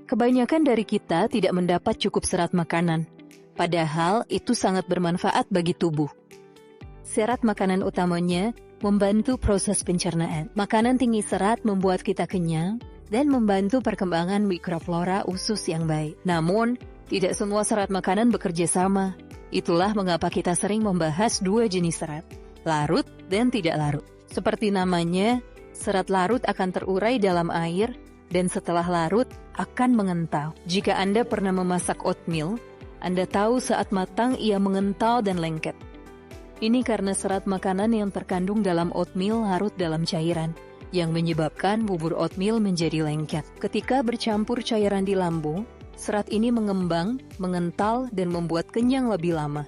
Kebanyakan dari kita tidak mendapat cukup serat makanan, padahal itu sangat bermanfaat bagi tubuh. Serat makanan utamanya membantu proses pencernaan. Makanan tinggi serat membuat kita kenyang dan membantu perkembangan mikroflora usus yang baik. Namun, tidak semua serat makanan bekerja sama. Itulah mengapa kita sering membahas dua jenis serat, larut dan tidak larut. Seperti namanya, serat larut akan terurai dalam air dan setelah larut akan mengental. Jika Anda pernah memasak oatmeal, Anda tahu saat matang ia mengental dan lengket. Ini karena serat makanan yang terkandung dalam oatmeal larut dalam cairan, yang menyebabkan bubur oatmeal menjadi lengket. Ketika bercampur cairan di lambung, serat ini mengembang, mengental, dan membuat kenyang lebih lama.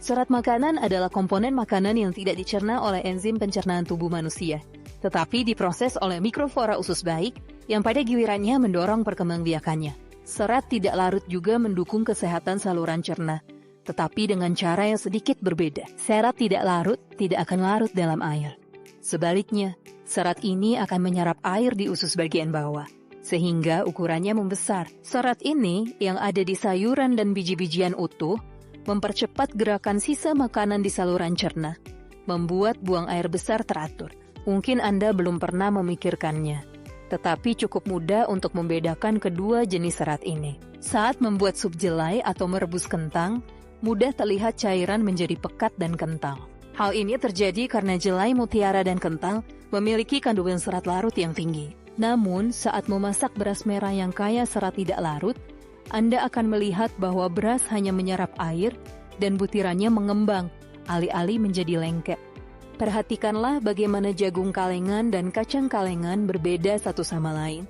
Serat makanan adalah komponen makanan yang tidak dicerna oleh enzim pencernaan tubuh manusia, tetapi diproses oleh mikroflora usus baik yang pada gilirannya mendorong perkembangbiakannya. Serat tidak larut juga mendukung kesehatan saluran cerna, tetapi dengan cara yang sedikit berbeda. Serat tidak larut tidak akan larut dalam air. Sebaliknya, serat ini akan menyerap air di usus bagian bawah, sehingga ukurannya membesar. Serat ini yang ada di sayuran dan biji-bijian utuh mempercepat gerakan sisa makanan di saluran cerna, membuat buang air besar teratur. Mungkin Anda belum pernah memikirkannya, tetapi cukup mudah untuk membedakan kedua jenis serat ini. Saat membuat sup jelai atau merebus kentang, mudah terlihat cairan menjadi pekat dan kental. Hal ini terjadi karena jelai mutiara dan kentang memiliki kandungan serat larut yang tinggi. Namun, saat memasak beras merah yang kaya serat tidak larut, Anda akan melihat bahwa beras hanya menyerap air dan butirannya mengembang, alih-alih menjadi lengket. Perhatikanlah bagaimana jagung kalengan dan kacang kalengan berbeda satu sama lain.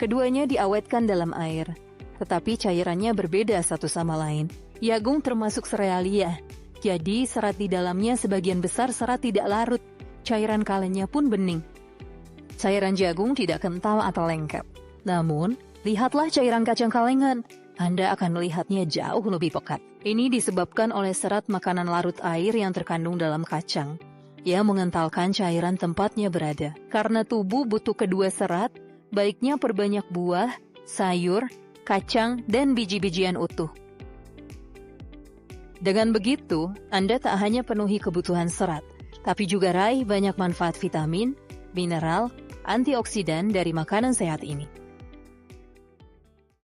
Keduanya diawetkan dalam air, tetapi cairannya berbeda satu sama lain. Jagung termasuk serealia, jadi serat di dalamnya sebagian besar serat tidak larut, cairan kalennya pun bening. Cairan jagung tidak kental atau lengket. Namun, lihatlah cairan kacang kalengan, Anda akan melihatnya jauh lebih pekat. Ini disebabkan oleh serat makanan larut air yang terkandung dalam kacang, yang mengentalkan cairan tempatnya berada. Karena tubuh butuh kedua serat, baiknya perbanyak buah, sayur, kacang, dan biji-bijian utuh. Dengan begitu, Anda tak hanya penuhi kebutuhan serat, tapi juga raih banyak manfaat vitamin, mineral, antioksidan dari makanan sehat ini.